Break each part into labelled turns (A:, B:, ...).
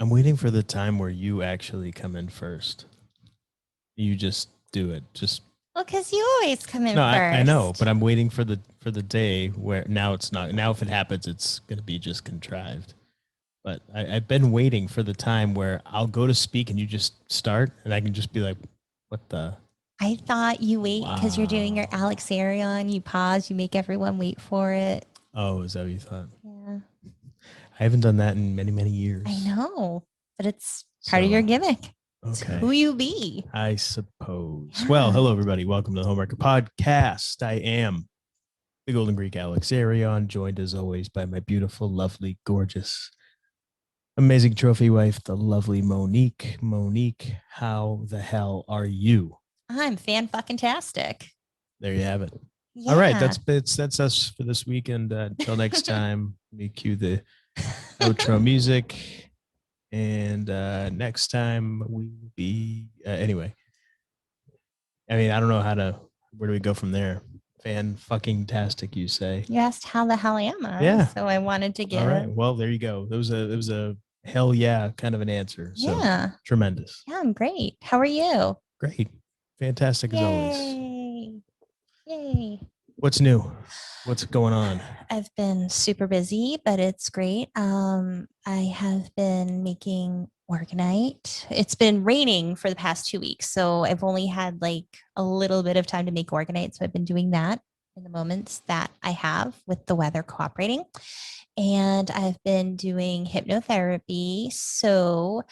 A: I'm waiting for the time where you actually come in first. You just do it. Just
B: Well, because you always come in
A: no,
B: first.
A: I know, but I'm waiting for the day where now it's not. Now if it happens, it's gonna be just contrived. But I've been waiting for the time where I'll go to speak and you just start, and I can just be like, "What the."
B: I thought you wait because you're doing your
A: Wow.
B: Alex Arion. You pause, you make everyone wait for it.
A: Oh, is that what you thought?
B: Yeah.
A: I haven't done that in many, many years.
B: I know, but it's part of your gimmick. It's
A: Okay.
B: who you be.
A: I suppose.
B: Yeah.
A: Well, hello, everybody. Welcome to the Homewrecker Podcast. I am the Golden Greek Alex Arion, joined as always by my beautiful, lovely, gorgeous, amazing trophy wife, the lovely Monique. Monique, how the hell are you?
B: I'm fan-fucking-tastic.
A: There you have it.
B: Yeah.
A: All right, that's us for this weekend. Until next time, we cue the outro music, and next time we will be anyway. I mean, I don't know where do we go from there? Fan-fucking-tastic, you say?
B: You asked how the hell am I?
A: Yeah.
B: So I wanted to get.
A: All right. Well, there you go. It was a hell yeah kind of an answer. So
B: Yeah.
A: tremendous.
B: Yeah, I'm great. How are you?
A: Great. Fantastic as always.
B: Yay.
A: What's new? What's going on?
B: I've been super busy, but it's great. I have been making organite. It's been raining for the past 2 weeks, so I've only had like a little bit of time to make organite. So I've been doing that in the moments that I have with the weather cooperating. And I've been doing hypnotherapy. So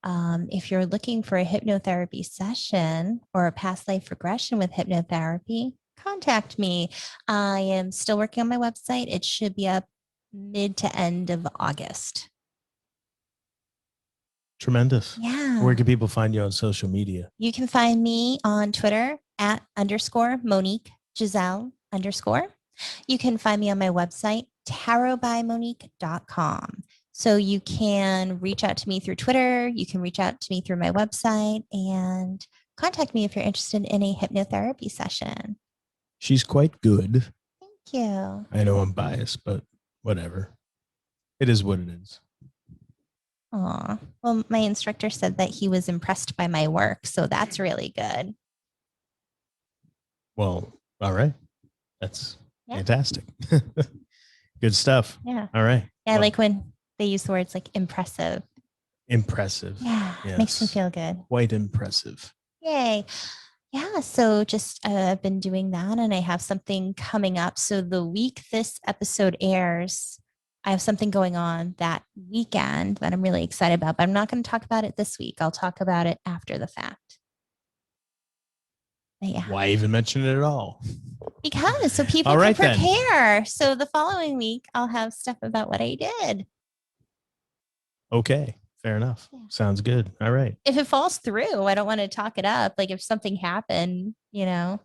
B: if you're looking for a hypnotherapy session or a past life regression with hypnotherapy, contact me. I am still working on my website. It should be up mid to end of August.
A: Tremendous.
B: Yeah.
A: Where can people find you on social media?
B: You can find me on Twitter at _Monique Giselle _. You can find me on my website, tarotbymonique.com. So you can reach out to me through Twitter. You can reach out to me through my website and contact me if you're interested in a hypnotherapy session.
A: She's quite good.
B: Thank you.
A: I know I'm biased, but whatever. It is what it is.
B: Aw. Well, my instructor said that he was impressed by my work, so that's really good.
A: Well, all right. That's fantastic. Good stuff.
B: Yeah.
A: All right.
B: Yeah, I like when they use the words like impressive.
A: Impressive.
B: Yeah.
A: Yes.
B: Makes me feel good.
A: Quite impressive.
B: Yay. Yeah, so just I've been doing that, and I have something coming up. So the week this episode airs, I have something going on that weekend that I'm really excited about, but I'm not going to talk about it this week. I'll talk about it after the fact. But yeah.
A: Why even mention it at all?
B: Because so people can prepare. So the following week, I'll have stuff about what I did.
A: Okay. Fair enough. Yeah. Sounds good. All right.
B: If it falls through, I don't want to talk it up. Like if something happened, you know.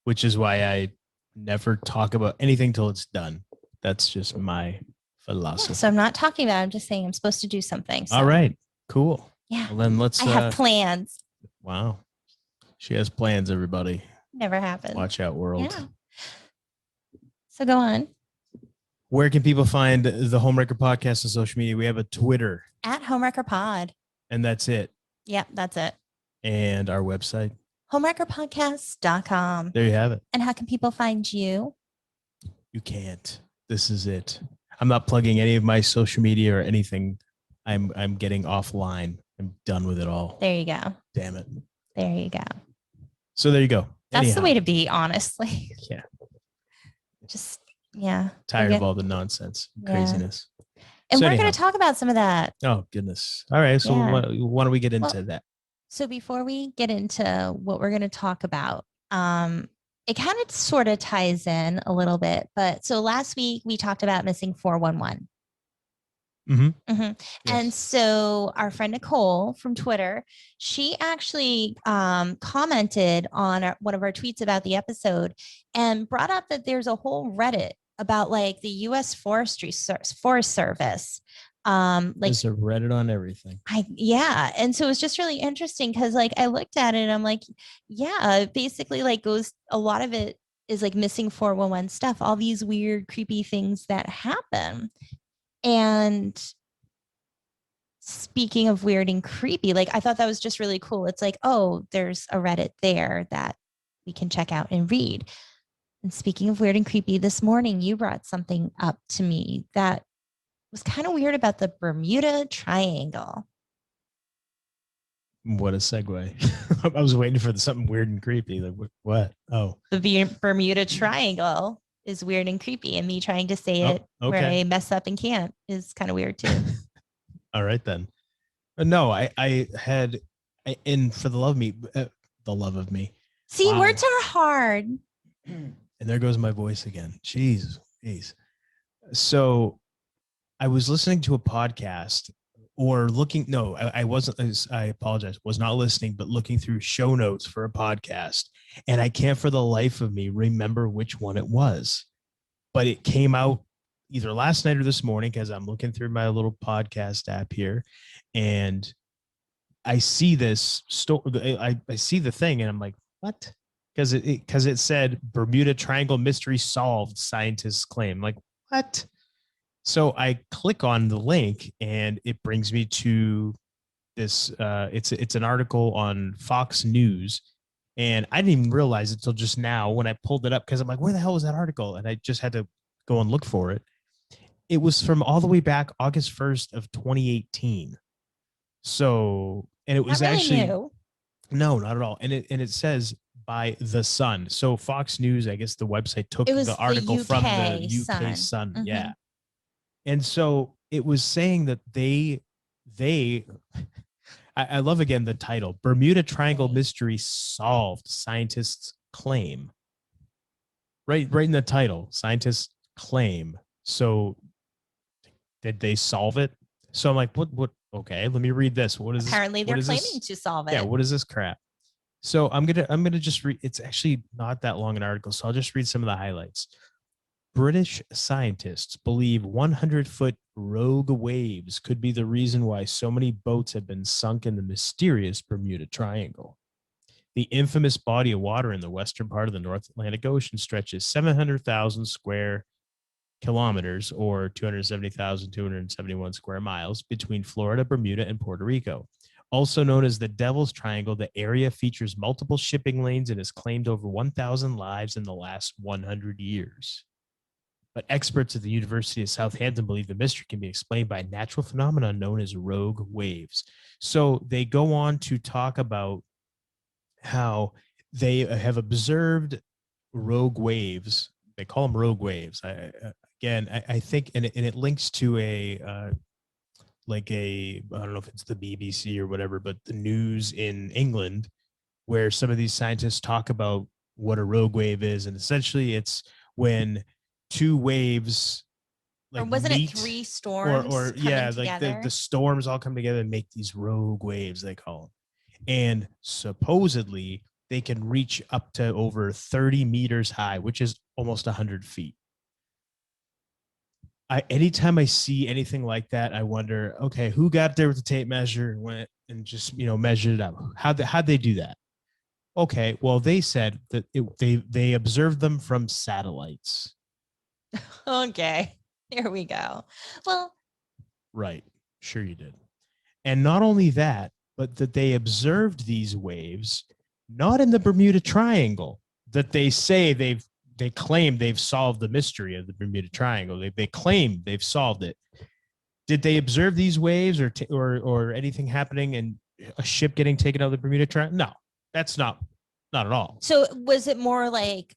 A: Which is why I never talk about anything till it's done. That's just my philosophy.
B: Yeah, so I'm not talking about it. I'm just saying I'm supposed to do something. So.
A: All right. Cool.
B: Yeah.
A: Well, then let's.
B: I have plans.
A: Wow. She has plans, everybody.
B: Never happens.
A: Watch out, world.
B: Yeah. So go on.
A: Where can people find the Homewrecker Podcast on social media? We have a Twitter.
B: At Homewrecker Pod.
A: And that's it.
B: Yep, that's it.
A: And our website.
B: Homewreckerpodcast.com.
A: There you have it.
B: And how can people find you?
A: You can't. This is it. I'm not plugging any of my social media or anything. I'm getting offline. I'm done with it all.
B: There you go.
A: Damn it.
B: There you go.
A: So there you go.
B: That's the way to be, honestly.
A: Yeah.
B: Just, yeah.
A: Tired of all the nonsense, craziness.
B: And we're going to talk about some of that.
A: Oh, goodness. All right. So why don't we get into that?
B: So before we get into what we're going to talk about, it kind of sort of ties in a little bit. But so last week we talked about missing 411.
A: Mm-hmm.
B: Mm-hmm. Yes. And so our friend Nicole from Twitter, she actually commented on one of our tweets about the episode and brought up that there's a whole Reddit about like the U.S. Forest Service. Like
A: there's a Reddit on everything.
B: Yeah. And so it's just really interesting because like I looked at it and I'm like, yeah, basically like goes, a lot of it is like missing 411 stuff, all these weird, creepy things that happen. And speaking of weird and creepy, like I thought that was just really cool. It's like, oh, there's a Reddit there that we can check out and read. And speaking of weird and creepy, this morning you brought something up to me that was kind of weird about the Bermuda Triangle.
A: What a segue. I was waiting for something weird and creepy. Like, what? Oh.
B: The Bermuda Triangle is weird and creepy. And me trying to say it where I mess up and can't is kind of weird too.
A: All right, then. No, I had, and for the love of me, the love of me.
B: See, wow. Words are hard.
A: And there goes my voice again. Jeez. So I was listening to a podcast or looking. No, I wasn't. I apologize. Was not listening, but looking through show notes for a podcast. And I can't for the life of me remember which one it was. But it came out either last night or this morning because I'm looking through my little podcast app here. And I see this story. I see the thing and I'm like, what? Because it said Bermuda Triangle mystery solved, scientists claim. Like, what? So I click on the link and it brings me to this. It's an article on Fox News. And I didn't even realize it until just now when I pulled it up because I'm like, where the hell was that article? And I just had to go and look for it. It was from all the way back August 1st of 2018. So, and it was
B: really
A: actually
B: new.
A: No, not at all. And it says by The Sun. So Fox News, I guess the website took the article from the UK Sun. Mm-hmm. Yeah. And so it was saying that I love again the title, Bermuda Triangle mystery solved, scientists claim. Right in the title, scientists claim. So did they solve it? So I'm like, what? Okay, let me read this. What is
B: apparently
A: this?
B: They're claiming to solve it.
A: Yeah, what is this crap? So I'm gonna just read. It's actually not that long an article, so I'll just read some of the highlights. British scientists believe 100-foot rogue waves could be the reason why so many boats have been sunk in the mysterious Bermuda Triangle. The infamous body of water in the western part of the North Atlantic Ocean stretches 700,000 square kilometers or 270,271 square miles between Florida, Bermuda, and Puerto Rico. Also known as the Devil's Triangle, the area features multiple shipping lanes and has claimed over 1,000 lives in the last 100 years. But experts at the University of Southampton believe the mystery can be explained by a natural phenomenon known as rogue waves. So they go on to talk about how they have observed rogue waves. They call them rogue waves. I think, and it links to I don't know if it's the BBC or whatever, but the news in England, where some of these scientists talk about what a rogue wave is. And essentially it's when two waves,
B: like, or wasn't it three storms?
A: Or yeah, like the storms all come together and make these rogue waves, they call them. And supposedly they can reach up to over 30 meters high, which is almost 100 feet. Anytime I see anything like that, I wonder, okay, who got there with the tape measure and went and just, measured it up? How'd they do that? Okay, well, they said that they observed them from satellites.
B: Okay, here we go. Well,
A: right. Sure you did. And not only that, but that they observed these waves, not in the Bermuda Triangle, that they say they claim they've solved the mystery of the Bermuda Triangle. They claim they've solved it. Did they observe these waves or anything happening and a ship getting taken out of the Bermuda Triangle? No, that's not at all.
B: So was it more like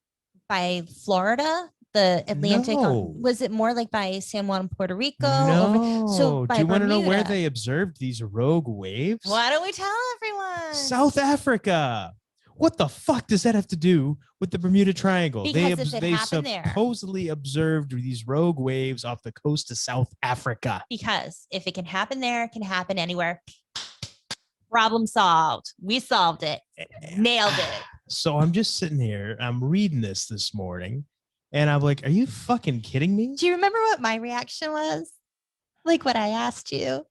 B: by Florida, the Atlantic?
A: No.
B: Was it more like by San Juan, Puerto Rico?
A: No.
B: So by
A: do you want to know
B: Bermuda?
A: where they observed these rogue waves?
B: Why don't we tell everyone?
A: South Africa. What the fuck does that have to do with the Bermuda Triangle?
B: Because
A: they supposedly observed these rogue waves off the coast of South Africa.
B: Because if it can happen there, it can happen anywhere. Problem solved. We solved it. Nailed it.
A: So I'm just sitting here. I'm reading this morning, and I'm like, "Are you fucking kidding me?"
B: Do you remember what my reaction was? Like what I asked you?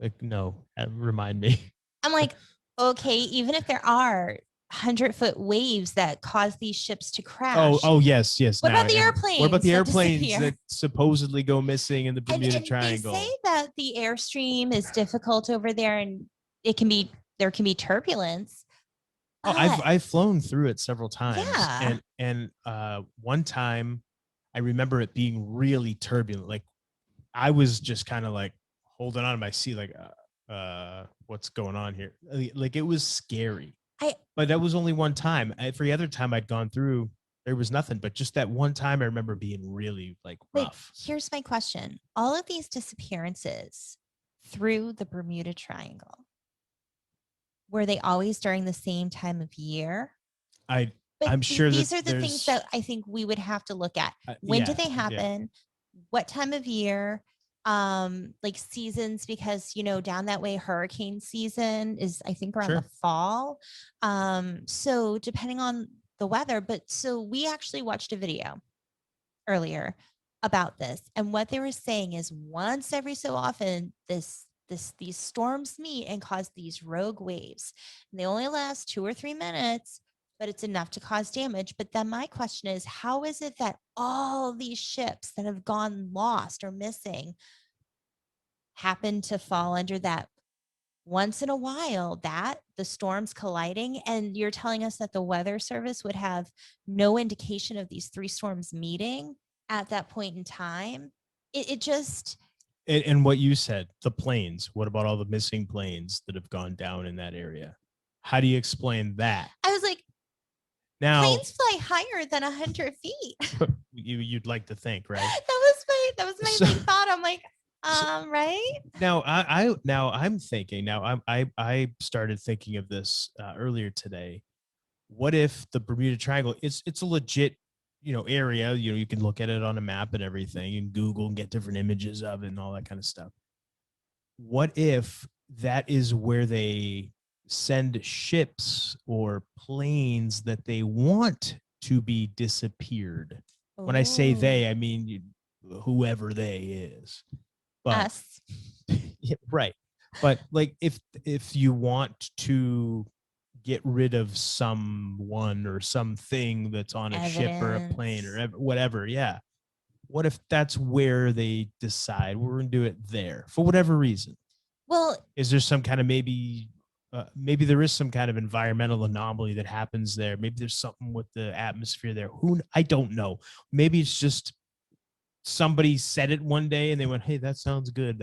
A: Like, no. Remind me.
B: I'm like, okay, even if there are 100-foot waves that cause these ships to crash.
A: Oh, yes.
B: What
A: Now
B: about the
A: I-
B: airplanes?
A: What about the
B: that
A: airplanes
B: disappear?
A: that supposedly go missing in the Bermuda
B: and
A: Triangle?
B: They say that the airstream is difficult over there, and there can be turbulence.
A: Oh, I've flown through it several times,
B: Yeah.
A: and one time, I remember it being really turbulent. Like I was just kind of like holding on to my seat, like, what's going on here? Like it was scary. But that was only one time. Every other time I'd gone through, there was nothing. But just that one time, I remember being really like rough.
B: But here's my question: all of these disappearances through the Bermuda Triangle, were they always during the same time of year?
A: I'm sure
B: these are the things that I think we would have to look at. When did they happen? What time of year? Like seasons, because down that way hurricane season is, I think, around the fall. So depending on the weather, but so we actually watched a video earlier about this, and what they were saying is once every so often these storms meet and cause these rogue waves, and they only last 2 or 3 minutes, but it's enough to cause damage. But then my question is, how is it that all these ships that have gone lost or missing happen to fall under that once in a while, that the storms colliding? And you're telling us that the weather service would have no indication of these 3 storms meeting at that point in time? It just...
A: And what you said, the planes, what about all the missing planes that have gone down in that area? How do you explain that?
B: I was like,
A: now
B: planes fly higher than 100 feet.
A: You'd like to think, right?
B: That was my thought. I'm like, right
A: now I'm thinking, I started thinking of this earlier today. What if the Bermuda Triangle, it's a legit area, you can look at it on a map and everything, and Google and get different images of it and all that kind of stuff. What if that is where they send ships or planes that they want to be disappeared? When I say they, I mean whoever they is. But
B: us.
A: Yeah, right. But like if you want to get rid of someone or something that's on a ship or a plane or whatever, yeah. What if that's where they decide we're going to do it there for whatever reason?
B: Well,
A: is there some kind of maybe there is some kind of environmental anomaly that happens there? Maybe there's something with the atmosphere there. I don't know. Maybe it's just somebody said it one day and they went, hey, that sounds good.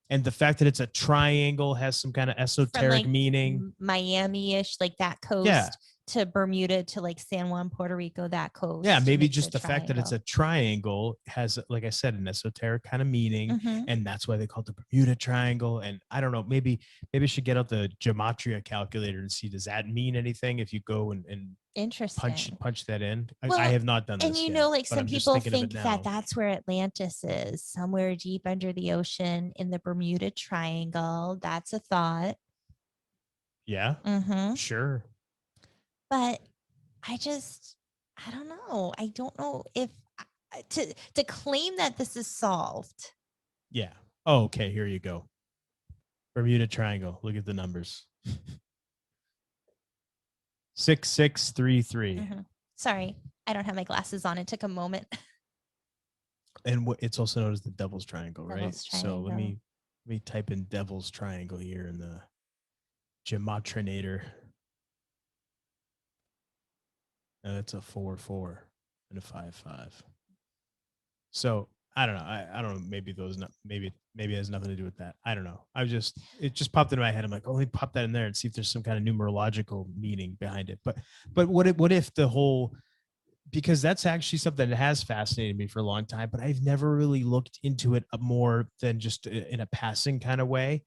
A: And the fact that it's a triangle has some kind of esoteric meaning.
B: Miami-ish, like that coast to Bermuda to like San Juan, Puerto Rico, that coast.
A: Yeah, maybe just the fact that it's a triangle has, like I said, an esoteric kind of meaning, and that's why they call it the Bermuda Triangle. And I don't know, maybe I should get out the gematria calculator and see, does that mean anything if you go and
B: interesting
A: punch that in? I have not done this.
B: And like some people think that that's where Atlantis is, somewhere deep under the ocean in the Bermuda Triangle. That's a thought.
A: Yeah. Sure.
B: But I don't know. I don't know if to claim that this is solved.
A: Yeah. Oh, okay. Here you go. Bermuda Triangle. Look at the numbers. 6633.
B: Sorry, I don't have my glasses on. It took a moment.
A: And it's also known as the Devil's Triangle, right?
B: Devil's Triangle.
A: So let me type in Devil's Triangle here in the Gematrinator. That's a 4-4 and a 5-5. So I don't know. I don't know. Maybe it has nothing to do with that. I don't know. It just popped into my head. I'm like, oh, let me pop that in there and see if there's some kind of numerological meaning behind it. But what if the whole, because that's actually something that has fascinated me for a long time, but I've never really looked into it more than just in a passing kind of way.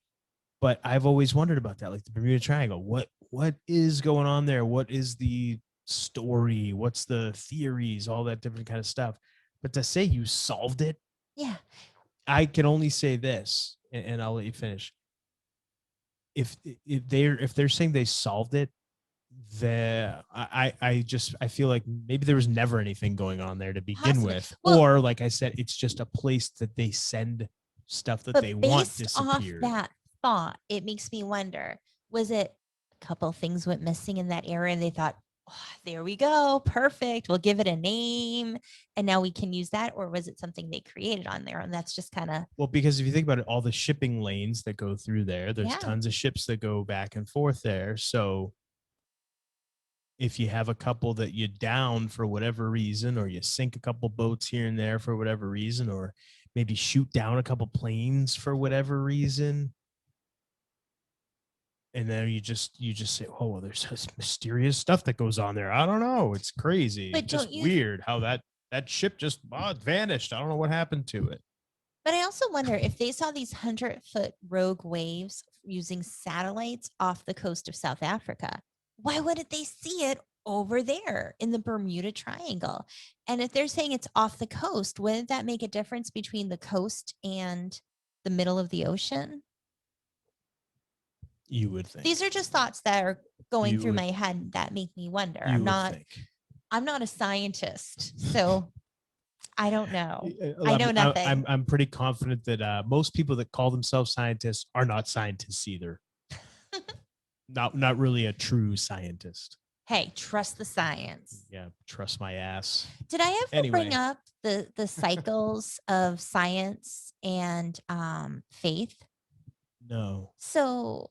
A: But I've always wondered about that, like the Bermuda Triangle. What is going on there? What is the story? What's the theories? All that different kind of stuff. But to say you solved it,
B: yeah,
A: I can only say this, and I'll let you finish. If they're saying they solved it, I feel like maybe there was never anything going on there to begin with, or like I said, it's just a place that they send stuff that they want disappeared.
B: Off that thought, it makes me wonder: was it couple things went missing in that area and they thought, oh, there we go, perfect, we'll give it a name and now we can use that? Or was it something they created on there and that's just kind of,
A: Well, because if you think about it, all the shipping lanes that go through there's
B: Yeah.
A: tons of ships that go back and forth there. So if you have a couple that you down for whatever reason, or you sink a couple boats here and there for whatever reason, or maybe shoot down a couple planes for whatever reason, and then you just say, oh, well, there's this mysterious stuff that goes on there. I don't know. It's crazy.
B: But
A: Just
B: don't you-
A: weird how that ship just vanished. I don't know what happened to it.
B: but I also wonder if they saw these 100-foot rogue waves using satellites off the coast of South Africa, why wouldn't they see it over there in the Bermuda Triangle? And if they're saying it's off the coast, wouldn't that make a difference between the coast and the middle of the ocean?
A: You would think.
B: These are just thoughts that are going
A: You
B: through
A: would-
B: my head that make me wonder.
A: You
B: I'm
A: would
B: not
A: think.
B: I'm not a scientist, so I don't know.
A: I
B: know nothing.
A: I'm pretty confident that most people that call themselves scientists are not scientists either. Not really a true scientist.
B: Hey, trust the science.
A: Yeah, trust my ass.
B: Did I ever bring
A: Anyway.
B: up the cycles of science and faith?
A: No.
B: So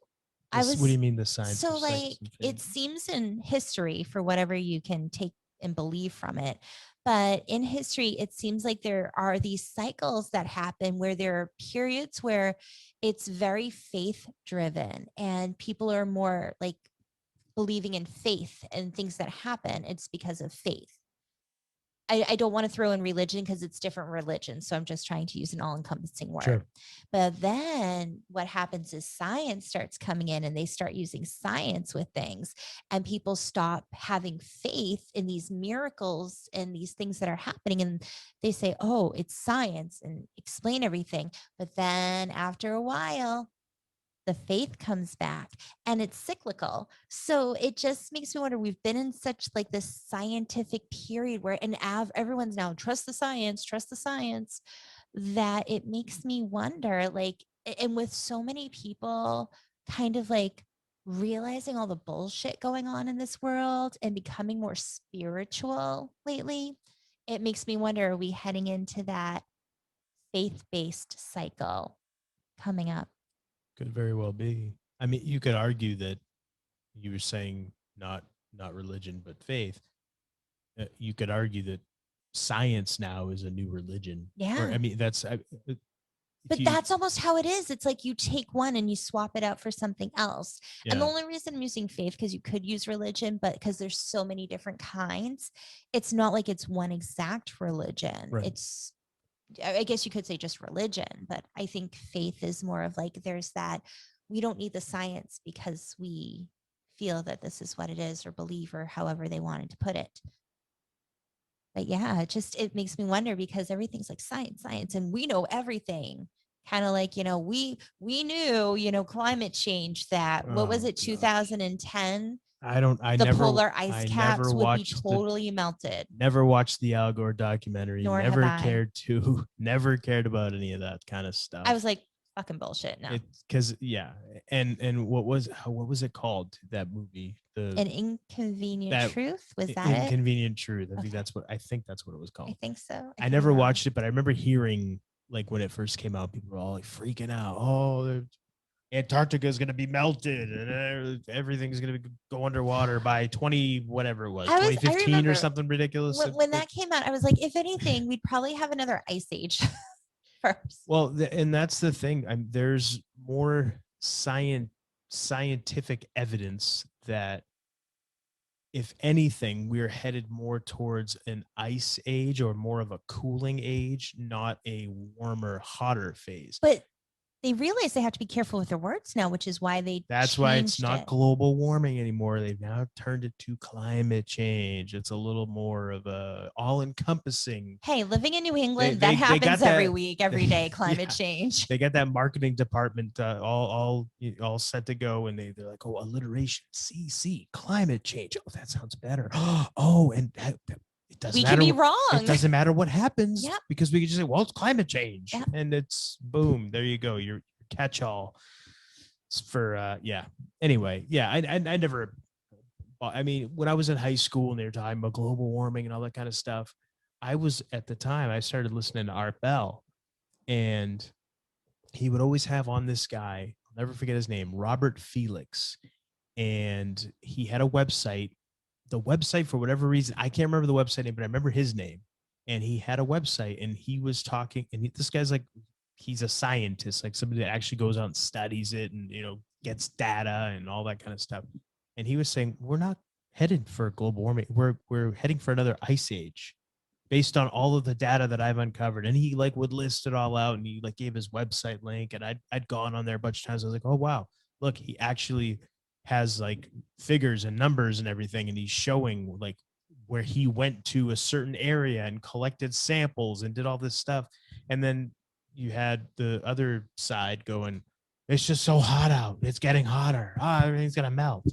B: I was
A: What do you mean the science?
B: so
A: of
B: like
A: cycles and
B: it
A: faith?
B: seems in history, for whatever you can take and believe from it, but in history it seems like there are these cycles that happen where there are periods where it's very faith driven and people are more like believing in faith and things that happen. It's because of faith. I don't want to throw in religion because it's different religions. So I'm just trying to use an all-encompassing word.
A: Sure.
B: But then what happens is science starts coming in and they start using science with things and people stop having faith in these miracles and these things that are happening. And they say, oh, it's science and explain everything. But then after a while, the faith comes back and it's cyclical. So it just makes me wonder, we've been in such like this scientific period where, and everyone's now trust the science, that it makes me wonder, like, and with so many people kind of like realizing all the bullshit going on in this world and becoming more spiritual lately, it makes me wonder, are we heading into that faith-based cycle coming up?
A: Could very well be. I mean, you could argue that you were saying not religion but faith. You could argue that science now is a new religion.
B: Yeah.
A: Or, I mean, that's.
B: But that's almost how it is. It's like you take one and you swap it out for something else.
A: Yeah.
B: And the only reason I'm using faith, because you could use religion, but because there's so many different kinds, it's not like it's one exact religion.
A: Right.
B: It's, I guess you could say just religion, but I think faith is more of like, there's that, we don't need the science because we feel that this is what it is, or believe, or however they wanted to put it. But yeah, it makes me wonder, because everything's like science, and we know everything. Kind of like, we knew, climate change, that, what was it, 2010?
A: The
B: Polar ice caps would be totally melted.
A: Never watched the Al Gore documentary.
B: Nor
A: never
B: have I.
A: Never cared about any of that kind of stuff.
B: I was like, fucking bullshit. No.
A: Because and what was it called, that movie?
B: An Inconvenient Truth? Was that it?
A: Inconvenient Truth. I think
B: Okay.
A: that's what it was called.
B: I think so.
A: I never watched it, but I remember hearing, like, when it first came out, people were all like freaking out. Oh, Antarctica is going to be melted and everything's going to go underwater by 2015 or something ridiculous.
B: When that came out, I was like, if anything, we'd probably have another ice age first.
A: Well, and that's the thing. There's more scientific evidence that, if anything, we're headed more towards an ice age, or more of a cooling age, not a warmer, hotter phase.
B: But they realize they have to be careful with their words now, which is why
A: that's why it's
B: changed
A: not
B: it.
A: global warming anymore. They've now turned it to climate change. It's a little more of a all-encompassing.
B: Hey, living in New England,
A: They
B: that
A: got
B: happens
A: that-
B: every week, every day, climate
A: Yeah.
B: change.
A: They got that marketing department all set to go, and they're like, oh, alliteration, CC, climate change. Oh, that sounds better. Oh, and it doesn't
B: We
A: matter.
B: can be wrong.
A: It doesn't matter what happens,
B: Yep.
A: because we can just say, well, it's climate change,
B: Yep.
A: and it's boom. There you go. Your catch-all. for yeah. Anyway, yeah, I never. I mean, when I was in high school and they were talking about global warming and all that kind of stuff, I was at the time I started listening to Art Bell, and he would always have on this guy. I'll never forget his name, Robert Felix, and he had a website. The website, for whatever reason, I can't remember the website name, but I remember his name. And he had a website, and he was talking. And this guy's like, he's a scientist, like somebody that actually goes out and studies it, and gets data and all that kind of stuff. And he was saying, we're not headed for global warming. We're heading for another ice age, based on all of the data that I've uncovered. And he like would list it all out, and he like gave his website link, and I'd gone on there a bunch of times. I was like, oh wow, look, he actually has like figures and numbers and everything, and he's showing like where he went to a certain area and collected samples and did all this stuff. And then you had the other side going, it's just so hot out, it's getting hotter, everything's gonna melt.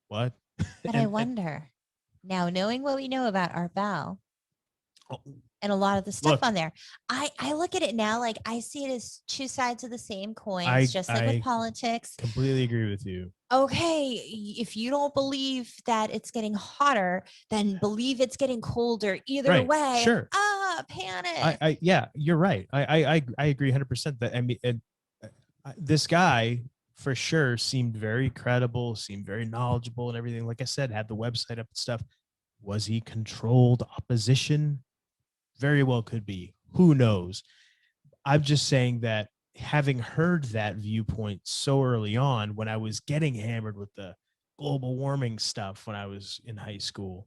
A: What?
B: But I wonder now, knowing what we know about Art Bell and a lot of the stuff on there, I look at it now like I see it as two sides of the same coin, just like with politics.
A: Completely agree with you.
B: Okay, if you don't believe that it's getting hotter, then believe it's getting colder. Either way,
A: sure.
B: Panic.
A: Yeah, you're right. I agree 100% that. I mean, this guy for sure seemed very credible, seemed very knowledgeable and everything. Like I said, had the website up and stuff. Was he controlled opposition? Very well could be. Who knows? I'm just saying that having heard that viewpoint so early on, when I was getting hammered with the global warming stuff when I was in high school,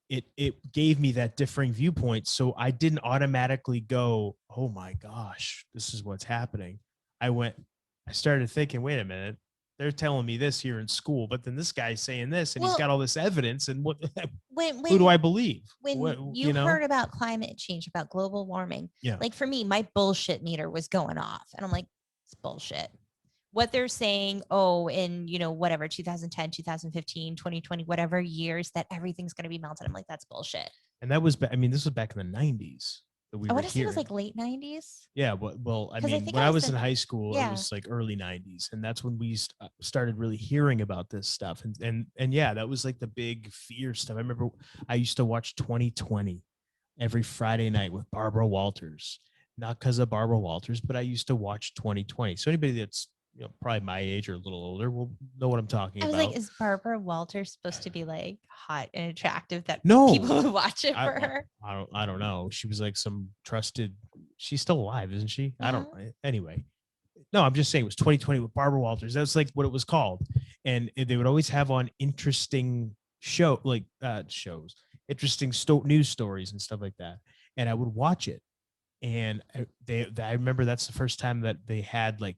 A: it gave me that differing viewpoint. So I didn't automatically go, oh my gosh, this is what's happening. I started thinking, wait a minute, they're telling me this here in school, but then this guy's saying this, and he's got all this evidence, and who do I believe?
B: When you heard about climate change, about global warming, like for me, my bullshit meter was going off, and I'm like, it's bullshit. What they're saying, in whatever 2010, 2015, 2020, whatever years that everything's going to be melted, I'm like, that's bullshit.
A: And that was, this was back in the 90s.
B: I want to say it was like late 90s.
A: Yeah, well, I mean, when I was in high school, it was like early 90s, and that's when we started really hearing about this stuff. And yeah, that was like the big fear stuff. I remember I used to watch 2020 every Friday night with Barbara Walters. Not because of Barbara Walters, but I used to watch 2020. So anybody that's probably my age or a little older will know what I'm talking about.
B: I was like, is Barbara Walters supposed to be like hot and attractive that
A: no
B: people would watch it for her?
A: I don't know. She was like some trusted. She's still alive, isn't she? Yeah. I don't. Anyway, no, I'm just saying it was 2020 with Barbara Walters. That's like what it was called, and they would always have on interesting shows, interesting news stories and stuff like that. And I would watch it, and I remember that's the first time that they had like,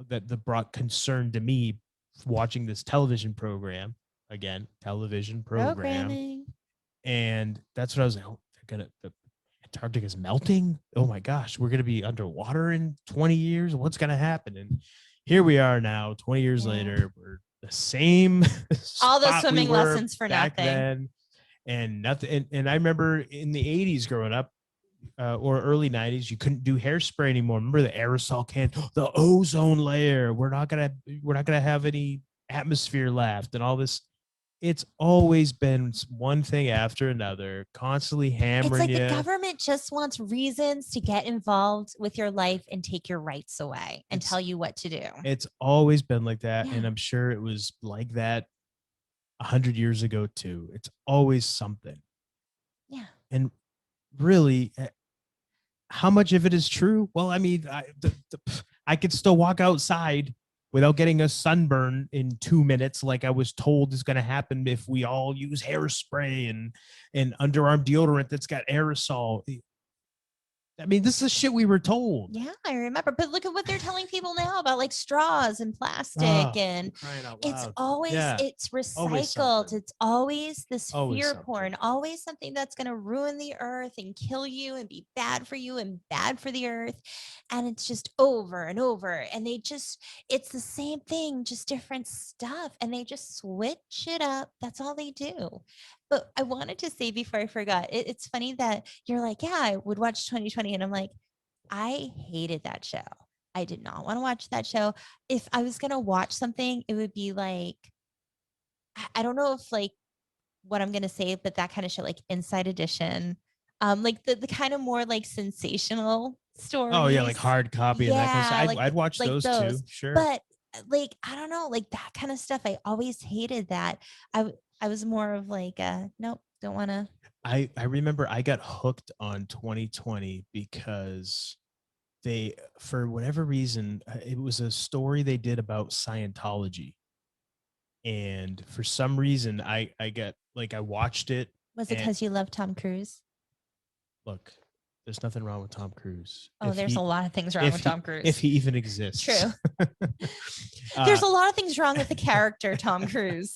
A: that brought concern to me watching this television program programming. And that's what I was like, the Antarctic is melting. Oh my gosh, we're going to be underwater in 20 years. What's going to happen? And here we are now, 20 years later, we're the same.
B: All the swimming lessons for nothing.
A: Then, and nothing. And I remember in the 80s growing up, or early 90s, you couldn't do hairspray anymore. Remember the aerosol can, the ozone layer, we're not gonna have any atmosphere left, and all this. It's always been one thing after another, constantly hammering.
B: It's like the government just wants reasons to get involved with your life and take your rights away and tell you what to do.
A: It's always been like that. And I'm sure it was like that 100 years ago too. It's always something.
B: Yeah.
A: And really, how much of it is true? Well, I mean, I could still walk outside without getting a sunburn in 2 minutes, like I was told is going to happen if we all use hairspray and underarm deodorant that's got aerosol. I mean, this is shit we were told.
B: Yeah, I remember. But look at what they're telling people now about like straws and plastic, and it's always it's recycled. It's always this fear porn, always something that's going to ruin the earth and kill you and be bad for you and bad for the earth. And it's just over and over. And it's the same thing, just different stuff. And they just switch it up. That's all they do. But I wanted to say before I forgot, it's funny that you're like, yeah, I would watch 2020. And I'm like, I hated that show. I did not want to watch that show. If I was going to watch something, it would be like, I don't know if like what I'm going to say, but that kind of show, like Inside Edition, like the kind of more like sensational
A: Oh yeah, like
B: stories.
A: hard copy and that kind of stuff.
B: Yeah,
A: I'd watch
B: like
A: those too. Sure.
B: But like, I don't know, like that kind of stuff. I always hated that. I was more of like, nope, don't want to.
A: I remember I got hooked on 2020 because they, for whatever reason, it was a story they did about Scientology. And for some reason, I got like, I watched it.
B: Was it because you love Tom Cruise?
A: Look, there's nothing wrong with Tom Cruise.
B: Oh, there's a lot of things wrong with Tom Cruise.
A: If he even exists.
B: True. There's a lot of things wrong with the character, Tom Cruise.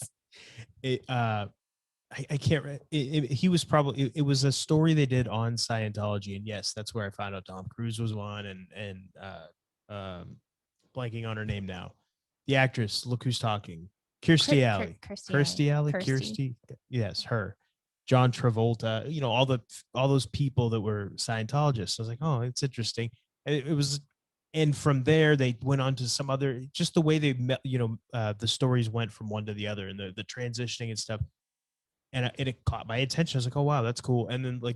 A: I can't. He was probably. It was a story they did on Scientology, and yes, that's where I found out Tom Cruise was one, and blanking on her name now. The actress. Look who's talking. Kirstie Alley. Kirstie Alley. Kirstie. Yes, her. John Travolta. You know, all those people that were Scientologists. I was like, oh, it's interesting. And it was. And from there, they went on to some other. Just the way they met. You know, the stories went from one to the other, and the transitioning and stuff. And it caught my attention. I was like, oh wow, that's cool. And then like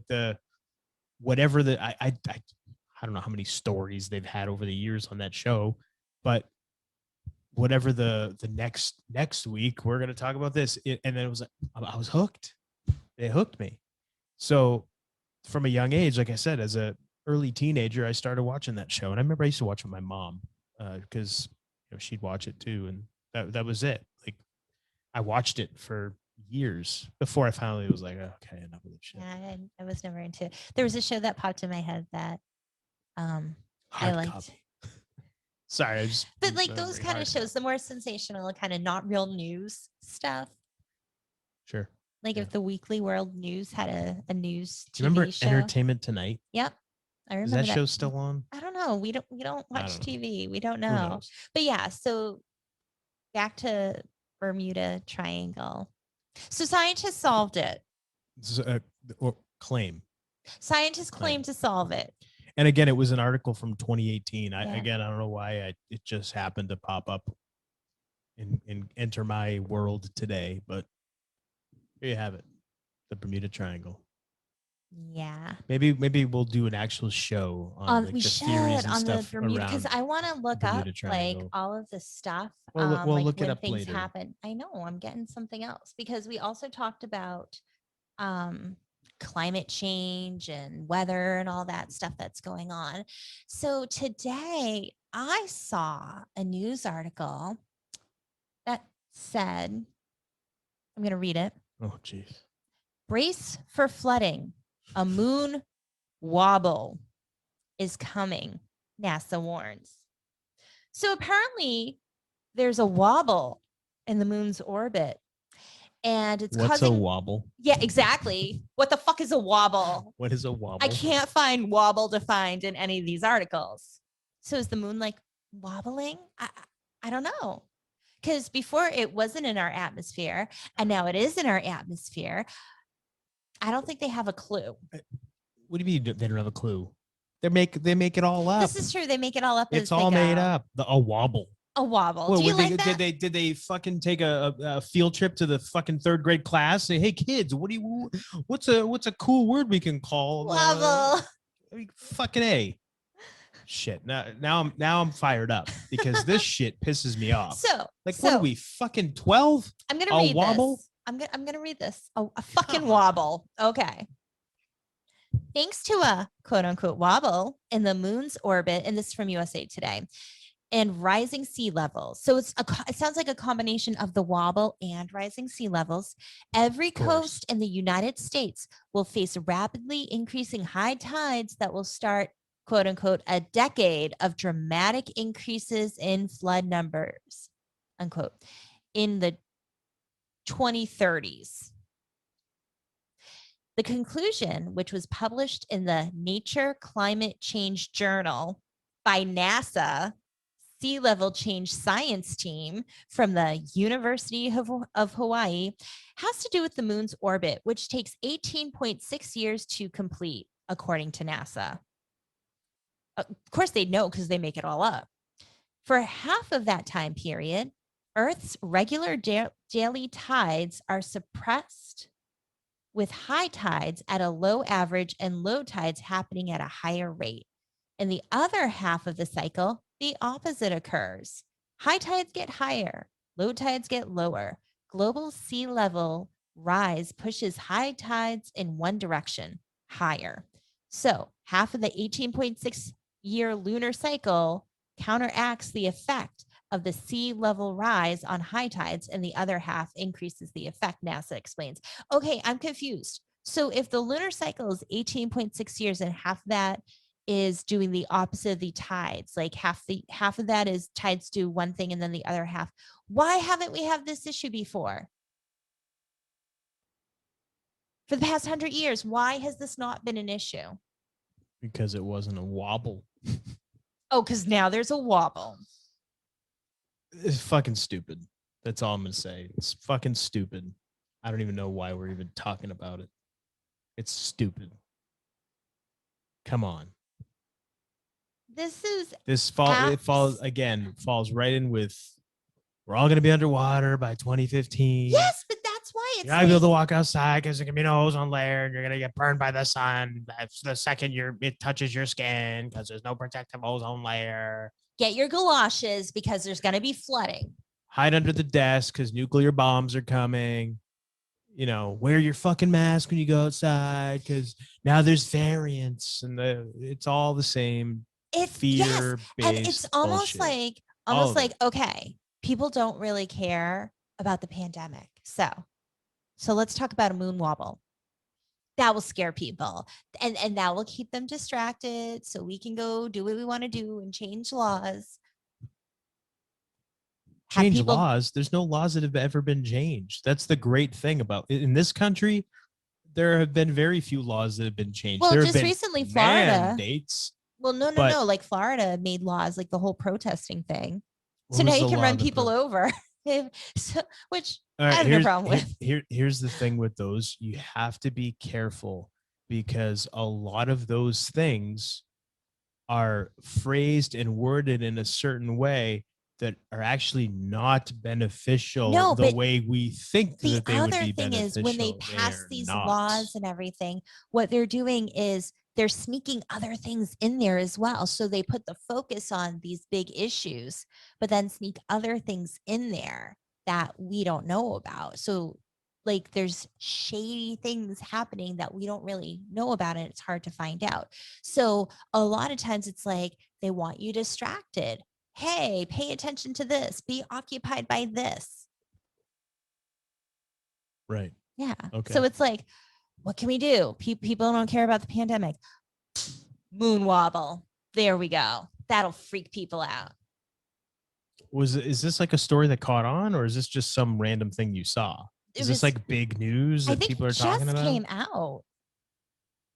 A: whatever I don't know how many stories they've had over the years on that show, but whatever the next week we're gonna talk about this. And then it was like, I was hooked. It hooked me. So from a young age, like I said, as a early teenager, I started watching that show. And I remember I used to watch with my mom because she'd watch it too, and that was it. Like I watched it for years before I finally was like, okay, enough of this shit.
B: Yeah, I was never into it. There was a show that popped in my head that I liked.
A: Sorry,
B: but like those kind of shows, the more sensational, kind of not real news stuff.
A: Sure.
B: Like if the Weekly World News had a news TV
A: Do you remember
B: show.
A: Entertainment Tonight?
B: Yep. I remember
A: that show still on?
B: I don't know. We don't watch TV. We don't know. But yeah, so back to Bermuda Triangle. So scientists solved it.
A: Or claim.
B: Scientists claim to solve it.
A: And again, it was an article from 2018. I don't know why it just happened to pop up and enter my world today, but here you have it. The Bermuda Triangle.
B: Yeah.
A: Maybe we'll do an actual show on like,
B: we
A: the
B: should
A: theories and
B: on
A: stuff
B: the Bermuda, because I want to look up like all of the stuff.
A: We'll
B: like
A: look
B: when
A: it up
B: things
A: later.
B: happen. I know I'm getting something else because we also talked about climate change and weather and all that stuff that's going on. So today I saw a news article that said, I'm going to read it.
A: Oh, geez.
B: Brace for flooding. A moon wobble is coming, NASA warns. So apparently there's a wobble in the moon's orbit. And it's
A: What's
B: causing...
A: a wobble?
B: Yeah, exactly. What the fuck is a wobble?
A: What is a wobble?
B: I can't find wobble defined in any of these articles. So is the moon like wobbling? I don't know. Because before it wasn't in our atmosphere and now it is in our atmosphere. I don't think they have a clue.
A: What do you mean they don't have a clue? They make it all up.
B: This is true. They make it all up.
A: It's all made up. A wobble.
B: A wobble. Well, do you like that?
A: Did they fucking take a field trip to the fucking third grade class? Say, hey kids, what's a cool word we can call
B: wobble?
A: Fucking A. Shit. Now I'm fired up because this shit pisses me off. What are we fucking 12?
B: I'm gonna read
A: wobble?
B: This. I'm gonna read this. A fucking wobble. Okay. Thanks to a quote unquote wobble in the moon's orbit, and this is from USA Today, and rising sea levels. So it sounds like a combination of the wobble and rising sea levels. Every coast in the United States will face rapidly increasing high tides that will start, quote unquote, a decade of dramatic increases in flood numbers, unquote, in the 2030s. The conclusion, which was published in the Nature Climate Change Journal by NASA Sea Level Change Science Team from the University of Hawaii, has to do with the moon's orbit, which takes 18.6 years to complete, according to NASA. Of course, they know because they make it all up. For half of that time period, Earth's regular daily tides are suppressed, with high tides at a low average and low tides happening at a higher rate. In the other half of the cycle, the opposite occurs. High tides get higher, low tides get lower. Global sea level rise pushes high tides in one direction, higher. So half of the 18.6-year lunar cycle counteracts the effect of the sea level rise on high tides, and the other half increases the effect, NASA explains. Okay, I'm confused. So if the lunar cycle is 18.6 years and half of that is doing the opposite of the tides, like half of that is tides do one thing and then the other half, why haven't we had this issue before? For the past 100 years, why has this not been an issue?
A: Because it wasn't a wobble.
B: Oh, because now there's a wobble.
A: It's fucking stupid. That's all I'm gonna say. It's fucking stupid. I don't even know why we're even talking about it. It's stupid. Come on.
B: This
A: falls right in with we're all gonna be underwater by 2015.
B: Yes, but that's why
A: you're not gonna be able to walk outside because there's gonna be no ozone layer and you're gonna get burned by the sun. That's the second it touches your skin because there's no protective ozone layer.
B: Get your galoshes because there's gonna be flooding.
A: Hide under the desk because nuclear bombs are coming. Wear your fucking mask when you go outside because now there's variants and it's all the same.
B: It's
A: fear-based
B: and it's almost
A: bullshit.
B: like okay, people don't really care about the pandemic, so let's talk about a moon wobble. That will scare people, and that will keep them distracted, so we can go do what we want to do and change laws.
A: Laws. There's no laws that have ever been changed. That's the great thing about in this country. There have been very few laws that have been changed.
B: Well,
A: there
B: just recently, Florida
A: mandates.
B: Well, no. Like Florida made laws, like the whole protesting thing.
A: What
B: so now you can run people over, which I have no problem with.
A: Here's the thing with those. You have to be careful because a lot of those things are phrased and worded in a certain way that are actually not beneficial the way we think that they would be beneficial.
B: The other thing is when they pass these laws and everything, what they're doing is they're sneaking other things in there as well. So they put the focus on these big issues, but then sneak other things in there that we don't know about. So like there's shady things happening that we don't really know about and it's hard to find out. So a lot of times it's like they want you distracted. Hey, pay attention to this. Be occupied by this.
A: Right.
B: Yeah.
A: Okay.
B: So it's like, what can we do? People don't care about the pandemic. Moon wobble. There we go. That'll freak people out.
A: Is this like a story that caught on, or is this just some random thing you saw? Is this like big news that people are talking about?
B: It just came out.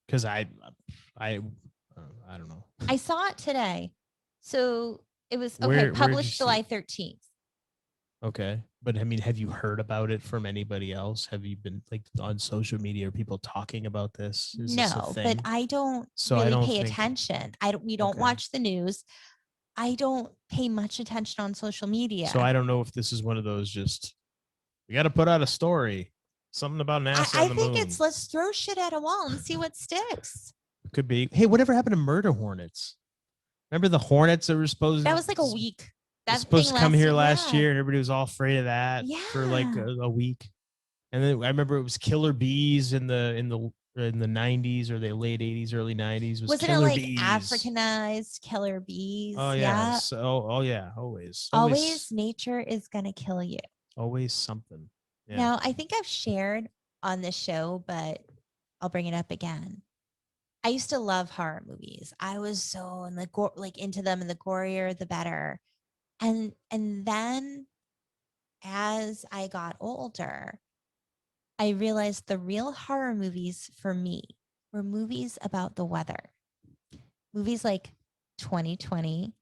A: Because I don't know.
B: I saw it today. So it was published July 13th.
A: Okay. But I mean, have you heard about it from anybody else? Have you been like on social media? Are people talking about this?
B: No, but I don't pay attention. We don't watch the news. I don't pay much attention on social media.
A: So I don't know if this is one of those just, we got to put out a story. Something about NASA
B: I
A: on the moon.
B: think it's let's throw shit at a wall and see what sticks.
A: Could be. Hey, whatever happened to murder hornets? Remember the hornets that were supposed
B: That was like a week.
A: That's supposed to come here last year and everybody was all afraid of that for like a week. And then I remember it was killer bees in the 90s or the late 80s, early 90s.
B: Wasn't it like bees. Africanized killer bees?
A: Oh yeah. So, yeah, always.
B: Always nature is gonna kill you.
A: Always something. Yeah.
B: Now I think I've shared on this show, but I'll bring it up again. I used to love horror movies. I was so into them, and the gorier the better. And then as I got older, I realized the real horror movies for me were movies about the weather. Movies like 2020,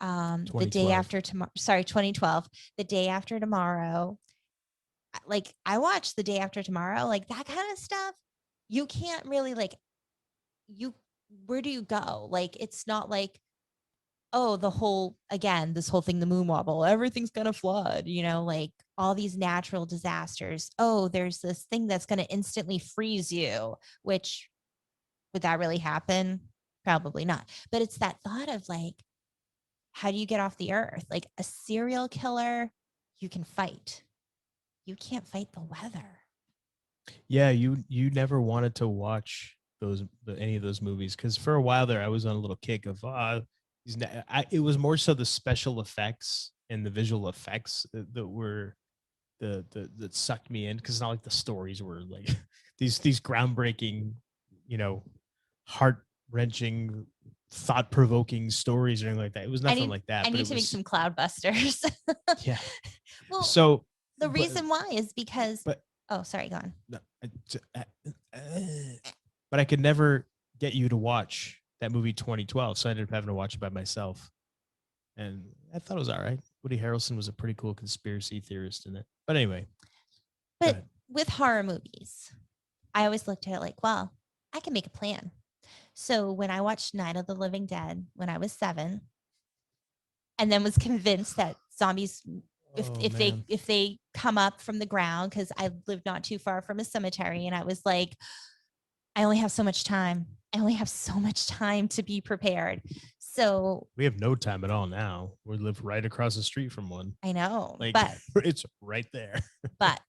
B: the day after tomorrow. Sorry, 2012, the day after tomorrow. Like I watched the day after tomorrow, like that kind of stuff. You can't really where do you go? Like, it's not like oh, this whole thing, the moon wobble, everything's going to flood, like all these natural disasters. Oh, there's this thing that's going to instantly freeze you, which would that really happen? Probably not. But it's that thought of like, how do you get off the earth? Like a serial killer, you can fight. You can't fight the weather.
A: Yeah, you never wanted to watch any of those movies because for a while there I was on a little kick of it was more so the special effects and the visual effects that were that sucked me in because it's not like the stories were like these groundbreaking, heart wrenching, thought provoking stories or anything like that. It was nothing like that.
B: I
A: But
B: need
A: it
B: to make
A: was
B: some cloudbusters.
A: yeah.
B: Well,
A: So
B: the
A: but
B: reason why is because
A: but
B: oh, sorry, go on.
A: no, but I could never get you to watch that movie 2012, so I ended up having to watch it by myself. And I thought it was all right. Woody Harrelson was a pretty cool conspiracy theorist in it. But anyway,
B: But with horror movies, I always looked at it like, well, I can make a plan. So when I watched Night of the Living Dead when I was 7, and then was convinced that zombies, if they come up from the ground, because I lived not too far from a cemetery, and I was like, I only have so much time. I only have so much time to be prepared. So
A: we have no time at all now. We live right across the street from one.
B: I know,
A: Like,
B: but
A: it's right there.
B: but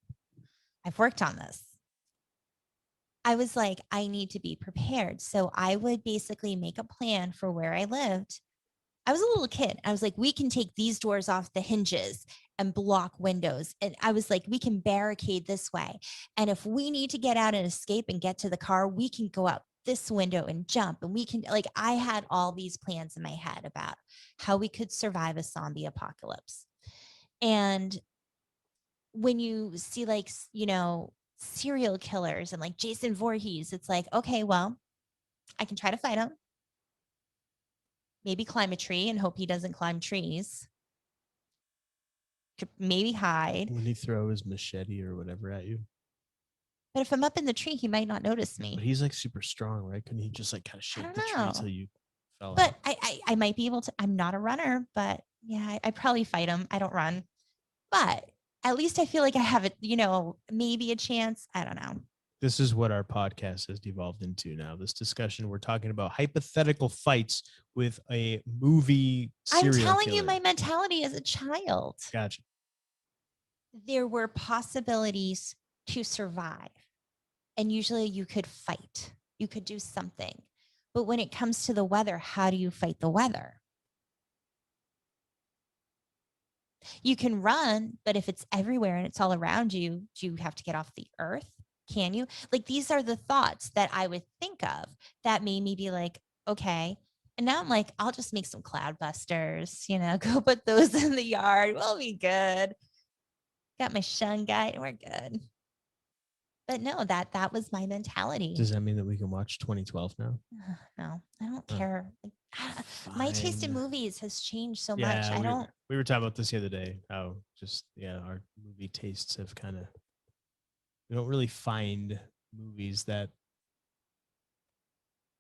B: I've worked on this. I was like, I need to be prepared. So I would basically make a plan for where I lived. I was a little kid. I was like, we can take these doors off the hinges and block windows. And I was like, we can barricade this way. And if we need to get out and escape and get to the car, we can go out this window and jump. And we can, like, I had all these plans in my head about how we could survive a zombie apocalypse. And when you see, like, serial killers and like Jason Voorhees, it's like, okay, well, I can try to fight him. Maybe climb a tree and hope he doesn't climb trees. Could maybe hide.
A: When he throw his machete or whatever at you.
B: But if I'm up in the tree, he might not notice me.
A: But he's like super strong, right? Couldn't he just like kind of shake the tree until you fell
B: But
A: out?
B: I might be able to. I'm not a runner, but yeah, I'd probably fight him. I don't run. But at least I feel like I have it, maybe a chance. I don't know.
A: This is what our podcast has devolved into now. This discussion, we're talking about hypothetical fights with a movie serial
B: I'm telling
A: killer.
B: you my mentality as a child.
A: Gotcha.
B: There were possibilities to survive. And usually you could fight. You could do something. But when it comes to the weather, how do you fight the weather? You can run, but if it's everywhere and it's all around you, do you have to get off the earth? Can you? Like, these are the thoughts that I would think of that made me be like, okay. And now I'm like, I'll just make some cloudbusters, go put those in the yard. We'll be good. Got my shun guide and we're good. But no, that was my mentality.
A: Does that mean that we can watch 2012 now?
B: No, I don't care. My taste in movies has changed so much.
A: We were talking about this the other day. How just our movie tastes have we don't really find movies that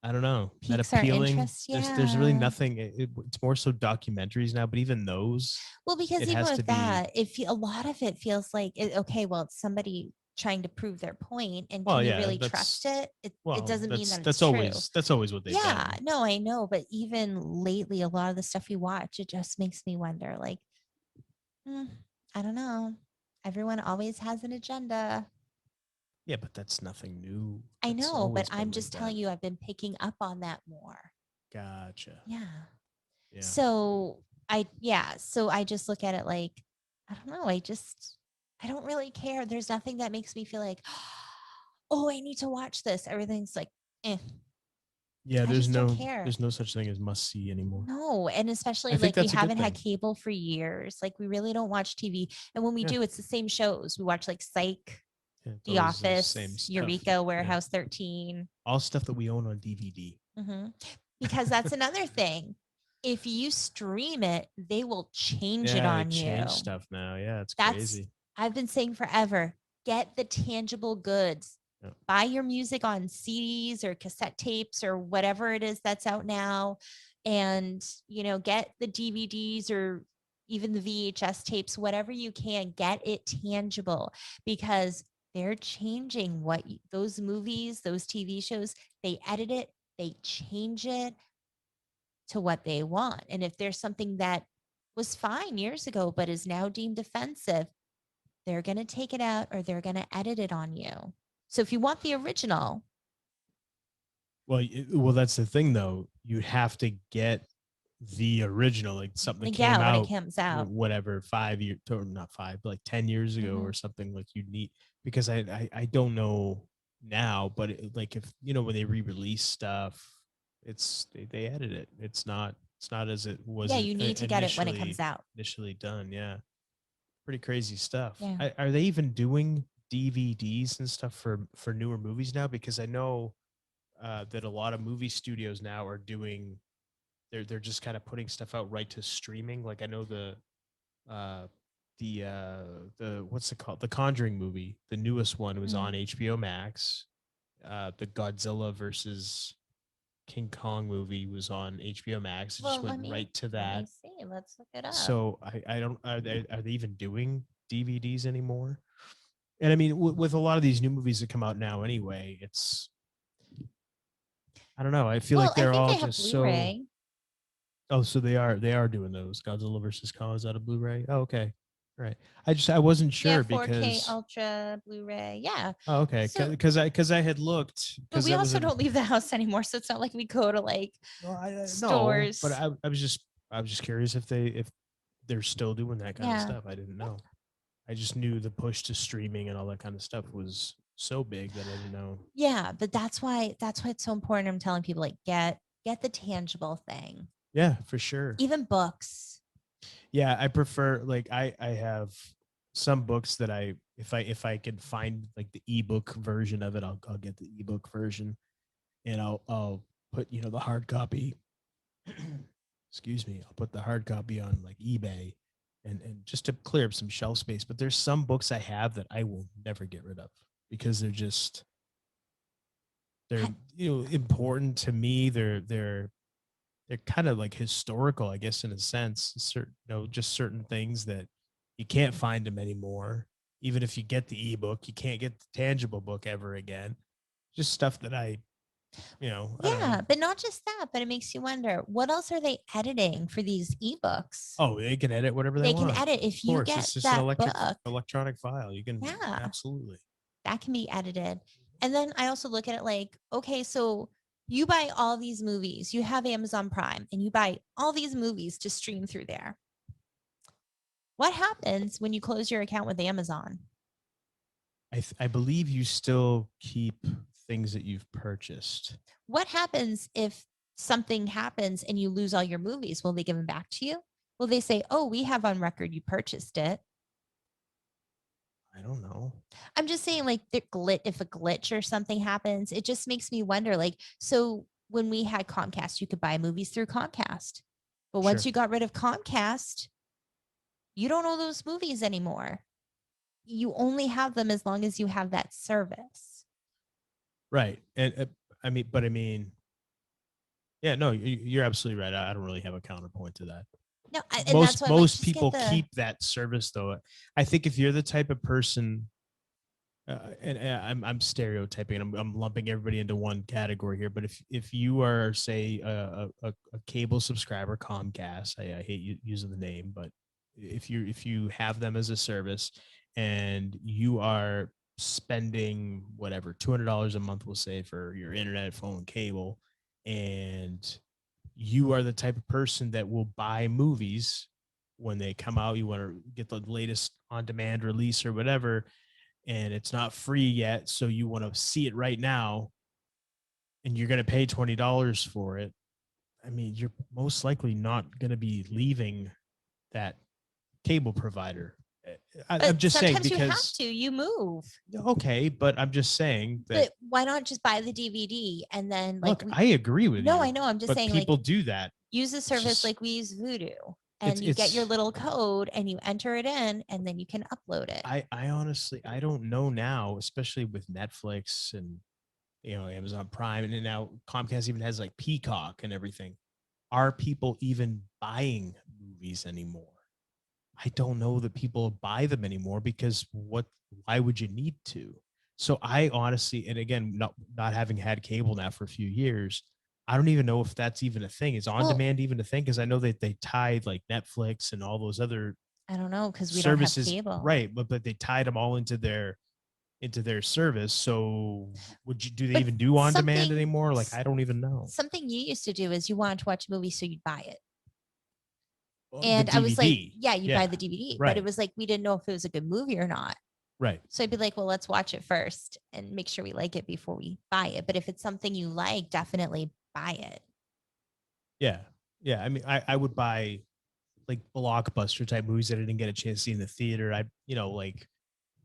A: I don't know that appealing. There's really nothing. It's more so documentaries now, but even those.
B: Well, because even with that, a lot of it feels like okay. Well, it's somebody trying to prove their point, and can you really trust it? It doesn't mean that it's true.
A: That's always what they've done.
B: Yeah, no, I know, but even lately, a lot of the stuff we watch, it just makes me wonder. Like, I don't know. Everyone always has an agenda.
A: Yeah, but that's nothing new.
B: I know, but I'm just telling you, I've been picking up on that more.
A: Gotcha.
B: Yeah. So I just look at it like, I don't know. I don't really care. There's nothing that makes me feel like, oh, I need to watch this. Everything's like, eh.
A: Yeah, there's no such thing as must see anymore.
B: No, and especially like we haven't had cable for years. Like we really don't watch TV. And when we do, it's the same shows. We watch like Psych, The Office, Eureka, Warehouse 13.
A: All stuff that we own on DVD.
B: Mm-hmm. Because that's another thing. If you stream it, they will change it on you.
A: Change stuff now. Yeah, it's crazy.
B: I've been saying forever, get the tangible goods. Yeah. Buy your music on CDs or cassette tapes or whatever it is that's out now. and, get the DVDs or even the VHS tapes, whatever you can, get it tangible, because they're changing those movies, those TV shows, they edit it, they change it to what they want. And if there's something that was fine years ago, but is now deemed offensive, they're going to take it out or they're going to edit it on you. So if you want the original.
A: Well, that's the thing though. You have to get the original, like something came
B: when
A: out,
B: it comes out,
A: whatever, 5 years, or not five, but like 10 years ago or something, like you need, because I don't know now, but like if, when they re-release stuff, they edit it. It's not as it was.
B: Yeah, you need to get it when it comes out.
A: Initially done. Yeah. Pretty crazy stuff.
B: Yeah.
A: Are they even doing DVDs and stuff for newer movies now? Because I know that a lot of movie studios now are doing, they're just kind of putting stuff out right to streaming. Like I know the what's it called? The Conjuring movie, the newest one, was on HBO Max. The Godzilla versus King Kong movie was on HBO Max. It just went right to that.
B: Let me see. Let's look it up.
A: So I don't, are they even doing DVDs anymore? And I mean, with a lot of these new movies that come out now anyway, it's, I don't know. I feel like they're all just so. Oh, so they are doing those. Godzilla versus Kong is out of Blu-ray. Oh, okay. Right. I wasn't sure 4K
B: because Ultra Blu-ray. Yeah.
A: Oh, okay. Because I had looked.
B: But we also don't leave the house anymore, so it's not like we go to like stores.
A: No, but I was just curious if they're still doing that kind of stuff. I didn't know. I just knew the push to streaming and all that kind of stuff was so big that I didn't know.
B: Yeah, but that's why it's so important. I'm telling people, like, get the tangible thing.
A: Yeah, for sure.
B: Even books.
A: Yeah, I prefer, like, I have some books that if I can find like the ebook version of it, I'll get the ebook version, and I'll put the hard copy. Excuse me. I'll put the hard copy on like eBay, and just to clear up some shelf space. But there's some books I have that I will never get rid of because they're important to me. They're kind of like historical, I guess, in a sense. Just certain things that you can't find them anymore. Even if you get the ebook, you can't get the tangible book ever again. Just stuff that I
B: but not just that, but it makes you wonder, what else are they editing for these ebooks?
A: Oh, they can edit whatever they want.
B: They can edit. If you get it's just that
A: an electronic file. You can, absolutely.
B: That can be edited. And then I also look at it like, okay, so you buy all these movies, you have Amazon Prime, and you buy all these movies to stream through there. What happens when you close your account with Amazon?
A: I believe you still keep things that you've purchased.
B: What happens if something happens and you lose all your movies? Will they give them back to you? Will they say, oh, we have on record you purchased it?
A: I don't know.
B: I'm just saying, like, if a glitch or something happens, it just makes me wonder, like, so when we had Comcast, you could buy movies through Comcast. But once you got rid of Comcast, you don't own those movies anymore. You only have them as long as you have that service.
A: Right. And I mean, yeah, no, you're absolutely right. I don't really have a counterpoint to that.
B: No,
A: most people keep that service though. I think if you're the type of person, and I'm stereotyping, and I'm lumping everybody into one category here, but if you are, say, a cable subscriber, Comcast, I hate using the name, but if you have them as a service and you are spending whatever $200 a month, we'll say, for your internet, phone, cable, and you are the type of person that will buy movies when they come out, you want to get the latest on-demand release or whatever, and it's not free yet, so you want to see it right now, and you're going to pay $20 for it. I mean, you're most likely not going to be leaving that cable provider. I'm just saying, because
B: you move.
A: Okay, but I'm just saying that.
B: But why not just buy the DVD and then, like,
A: look, I agree with you.
B: No, I know. I'm just saying,
A: people do that.
B: Use a service like we use Vudu, and you get your little code and you enter it in, and then you can upload it.
A: I honestly, I don't know now, especially with Netflix and Amazon Prime, and now Comcast even has like Peacock and everything. are people even buying movies anymore? I don't know that people buy them anymore because why would you need to? So I honestly, and again, not having had cable now for a few years, I don't even know if that's even a thing. Is on
B: Well,
A: demand even a thing? Because I know that they tied like Netflix and all those other
B: I don't know because we don't have
A: services,
B: cable.
A: right? But they tied them all into their service. So do they
B: But
A: even do on demand
B: something
A: anymore? Like I don't even know.
B: something you used to do is you wanted to watch a movie, so you'd buy it.
A: Well, the
B: And I was like,
A: DVD,
B: yeah, you'd buy
A: yeah,
B: the DVD, but it
A: right,
B: was like we didn't know if it was a good movie or not.
A: right.
B: So I'd be like, well, let's watch it first and make sure we like it before we buy it. But if it's something you like, definitely buy it.
A: Yeah. Yeah. I mean, I would buy like blockbuster type movies that I didn't get a chance to see in the theater.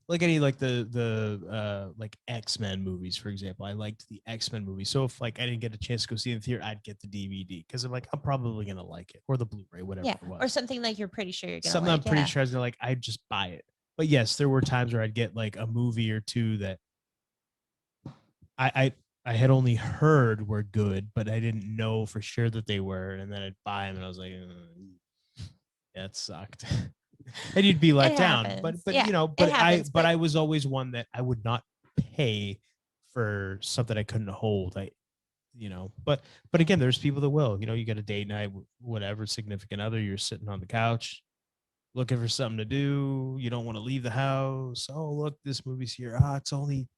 A: Like any like the like X-Men movies, for example. I liked the X-Men movie. So if like I didn't get a chance to go see it in the theater, I'd get the DVD because I'm like, I'm probably gonna like it, or the Blu-ray, whatever
B: Yeah.
A: it
B: Or
A: was.
B: something like you're pretty sure you're going to
A: Something I'm
B: like.
A: pretty
B: Yeah.
A: sure I was like, I'd just buy it. But yes, there were times where I'd get like a movie or two that I I I had only heard were good, but I didn't know for sure that they were. And then I'd buy them, and I was like, yeah, it sucked. And you'd be
B: It
A: let down.
B: happens.
A: But
B: Yeah.
A: you know,
B: It happens.
A: but I was always one that I would not pay for something I couldn't hold. But again, there's people that will. You know, you got a date night, whatever, significant other. You're sitting on the couch, looking for something to do. You don't want to leave the house. Oh, look, this movie's here. Ah, it's only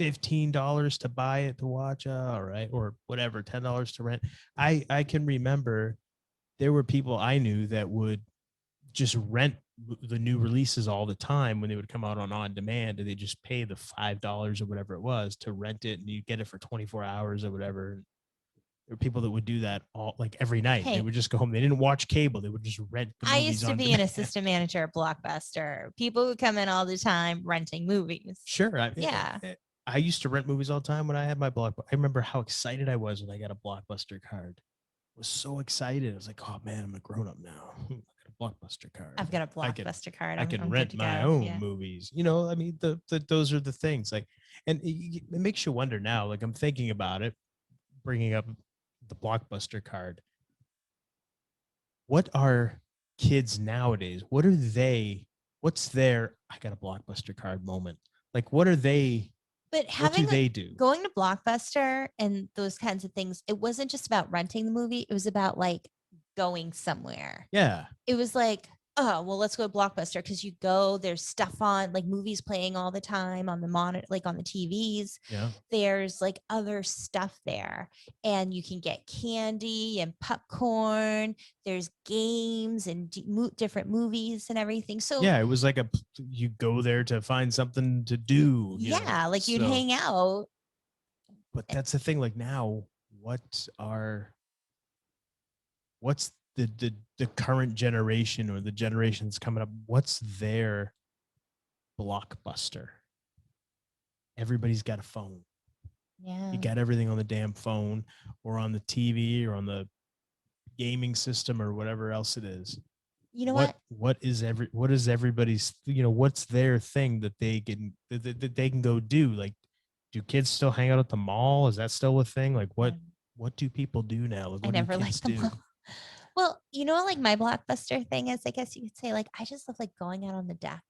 A: $15 to buy it to watch. All right, or whatever, $10 to rent. I can remember there were people I knew that would just rent the new releases all the time when they would come out on demand, and they just pay the $5 or whatever it was to rent it, and you get it for 24 hours or whatever. And there were people that would do that all like every night. They
B: Hey,
A: would just go home. They didn't watch cable. They would just rent the
B: I
A: movies
B: used to
A: on
B: be an
A: demand.
B: assistant manager at Blockbuster. People would come in all the time renting movies.
A: Sure.
B: Yeah.
A: I used to rent movies all the time when I had my block. I remember how excited I was when I got a Blockbuster card. I was so excited. I was like, oh man, I'm a grown up now. I got a Blockbuster card.
B: I've got a
A: I can
B: Blockbuster card.
A: I can
B: I'm good
A: rent
B: to
A: my
B: go.
A: own
B: Yeah.
A: movies. You know, I mean, those are the things. Like, and it makes you wonder now. Like, I'm thinking about it, bringing up the Blockbuster card. What are kids nowadays? What are they? What's their I got a Blockbuster card moment? Like, what are they?
B: But
A: What do
B: having
A: they do?
B: going to Blockbuster and those kinds of things, it wasn't just about renting the movie. It was about like going somewhere.
A: Yeah,
B: It was like, oh, well, let's go to Blockbuster because you go, there's stuff on, like movies playing all the time on the monitor, like on the TVs.
A: yeah.
B: There's like other stuff there, and you can get candy and popcorn. There's games and different movies and everything. So,
A: Yeah, it was like you go there to find something to do.
B: yeah, like you'd hang out.
A: But that's the thing. Like now, what are what's the current generation or the generations coming up? What's their Blockbuster? Everybody's got a phone.
B: Yeah.
A: You got everything on the damn phone or on the TV or on the gaming system or whatever else it is.
B: You know what?
A: What is everybody's, what's their thing that they can go do? Like, do kids still hang out at the mall? Is that still a thing? Like what do people do now? Like,
B: I
A: what
B: never
A: do kids
B: liked them.
A: do?
B: Well, you know, like my Blockbuster thing is, I guess you could say, like, I just love like going out on the deck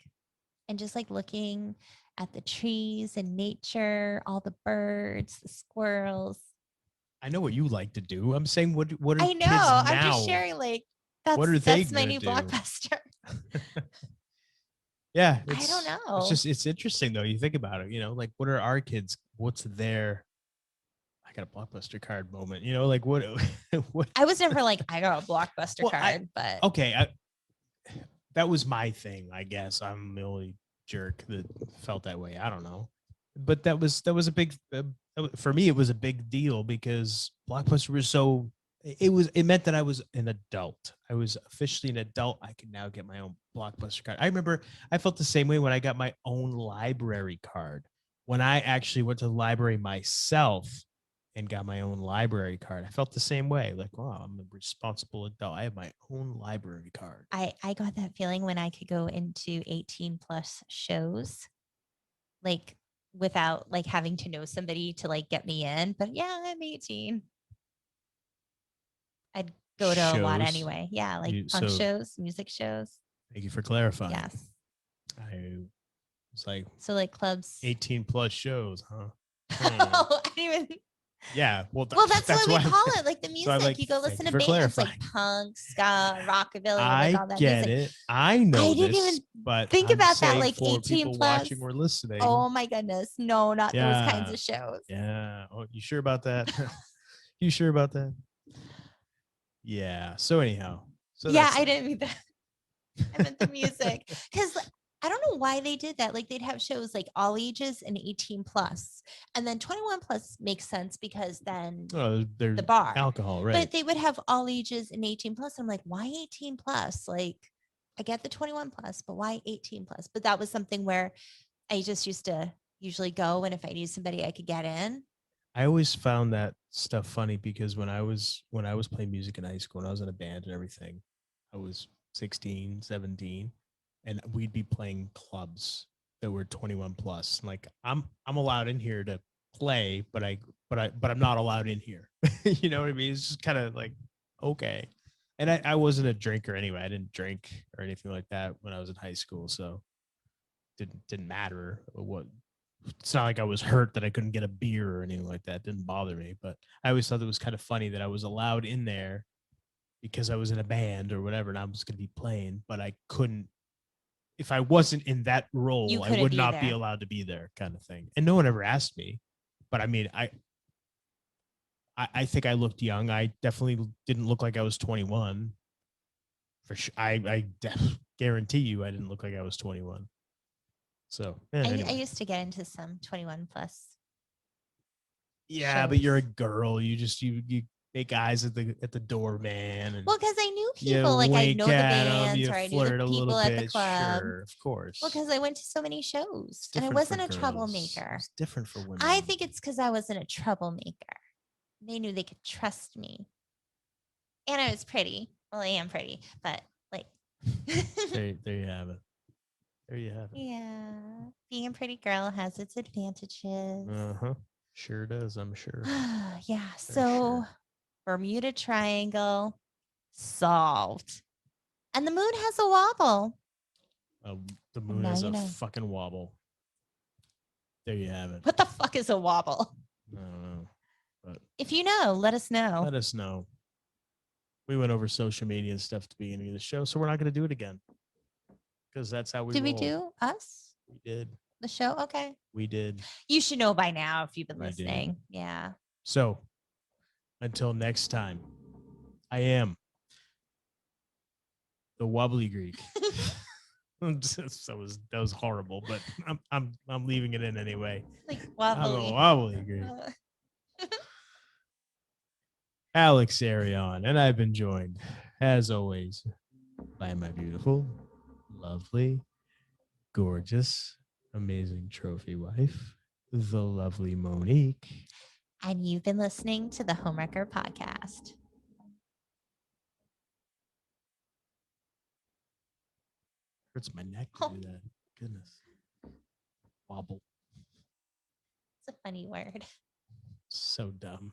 B: and just like looking at the trees and nature, all the birds, the squirrels.
A: I know what you like to do. I'm saying what are
B: I know.
A: kids
B: I'm
A: now?
B: just sharing, like,
A: What are they
B: that's my
A: gonna
B: new
A: do?
B: Blockbuster.
A: Yeah,
B: I don't know.
A: it's interesting though. You think about it, like what are our kids? What's their I got a Blockbuster card moment. Like what what
B: I was never like, I got a Blockbuster
A: Well,
B: card, but
A: okay, that was my thing, I guess. I'm the only jerk that felt that way. I don't know. But that was a big for me it was a big deal because Blockbuster was so it meant that I was an adult. I was officially an adult. I could now get my own Blockbuster card. I remember I felt the same way when I got my own library card. When I actually went to the library myself and got my own library card, I felt the same way. Like, wow, I'm a responsible adult. I have my own library card.
B: I got that feeling when I could go into 18 plus shows, like without like having to know somebody to like get me in. But yeah, I'm 18. I'd go to a lot
A: Shows.
B: anyway. Yeah, like
A: You-
B: punk
A: so-
B: shows, music shows.
A: Thank you for clarifying.
B: Yes.
A: I was like
B: So like clubs.
A: 18 plus shows, huh?
B: Oh, I didn't even.
A: Yeah. Well,
B: That's what we
A: why
B: call it. Like the music.
A: I'm like,
B: You go
A: thank
B: listen
A: you
B: to
A: for
B: bands like
A: clarifying.
B: punk, ska, rockabilly,
A: I
B: like all that
A: get
B: music.
A: it. I know
B: I didn't
A: this,
B: even
A: but
B: think
A: I'm
B: about that,
A: saying
B: like
A: for
B: 18
A: people
B: plus.
A: watching or listening.
B: Oh my goodness. No, not those kinds
A: Yeah.
B: of shows.
A: Yeah. Oh, you sure about that? You sure about that? Yeah. So anyhow. So
B: Yeah,
A: that's
B: I
A: it.
B: didn't mean that. I meant the music. Because I don't know why they did that. Like they'd have shows like all ages and 18 plus. And then 21 plus makes sense because then
A: Oh, there's
B: the bar.
A: alcohol, right?
B: But they would have all ages and 18 plus. I'm like, why 18 plus? Like I get the 21 plus, but why 18 plus? But that was something where I just used to usually go, and if I knew somebody I could get in.
A: I always found that stuff funny because when I was playing music in high school and I was in a band and everything, I was 16, 17, and we'd be playing clubs that were 21 plus. Like I'm allowed in here to play, but I'm not allowed in here. You know what I mean? It's just kind of like, okay. And I wasn't a drinker anyway. I didn't drink or anything like that when I was in high school, so didn't matter what. It's not like I was hurt that I couldn't get a beer or anything like that. It didn't bother me, but I always thought it was kind of funny that I was allowed in there because I was in a band or whatever, and I was going to be playing, but I couldn't. If I wasn't in that role, I
B: couldn't
A: would
B: be
A: not be
B: there.
A: allowed to be there, kind of thing. And no one ever asked me, but I mean, I think I looked young. I definitely didn't look like I was 21. For sure, I guarantee you, I didn't look like I was 21. So yeah,
B: I
A: anyway.
B: used to get into some 21 plus.
A: Yeah, but you're a
B: shows.
A: girl. You make eyes at the doorman. And
B: Well, because I knew
A: you
B: people, like I
A: wink
B: know the
A: at 'em,
B: bands
A: you
B: or I knew
A: flirt
B: the
A: a
B: people
A: little
B: at the
A: bit.
B: club.
A: Sure, of course.
B: Well, because I went to so many shows
A: It's
B: and I
A: different
B: wasn't
A: for
B: a
A: girls.
B: troublemaker.
A: It's different for women.
B: I think it's because I wasn't a troublemaker. They knew they could trust me. And I was pretty. Well, I am pretty, but like.
A: there you have it. There you have it.
B: Yeah. Being a pretty girl has its advantages.
A: Uh-huh. Sure does, I'm sure.
B: Yeah.
A: For
B: So
A: sure.
B: Bermuda Triangle solved. And the moon has a wobble.
A: The moon
B: now
A: has
B: you
A: a
B: know.
A: fucking wobble. There you have it.
B: What the fuck is a wobble?
A: I don't know. But
B: If you know, let us know.
A: let us know. We went over social media and stuff at the beginning of the show, so we're not going to do it again. Because that's how we
B: Did we
A: roll.
B: do us?
A: We did.
B: The show? Okay.
A: We did.
B: You should know by now if you've been
A: We did.
B: listening. Yeah.
A: So until next time, I am the Wobbly Greek. that was horrible, but I'm leaving it in anyway.
B: Like
A: I'm
B: wobbly.
A: a Wobbly Greek. Alex Arion, and I've been joined, as always, by my beautiful, lovely, gorgeous, amazing trophy wife, the lovely Monique.
B: And you've been listening to the Homewrecker Podcast.
A: Hurts my neck to do that. Goodness. Wobble.
B: It's a funny word.
A: So dumb.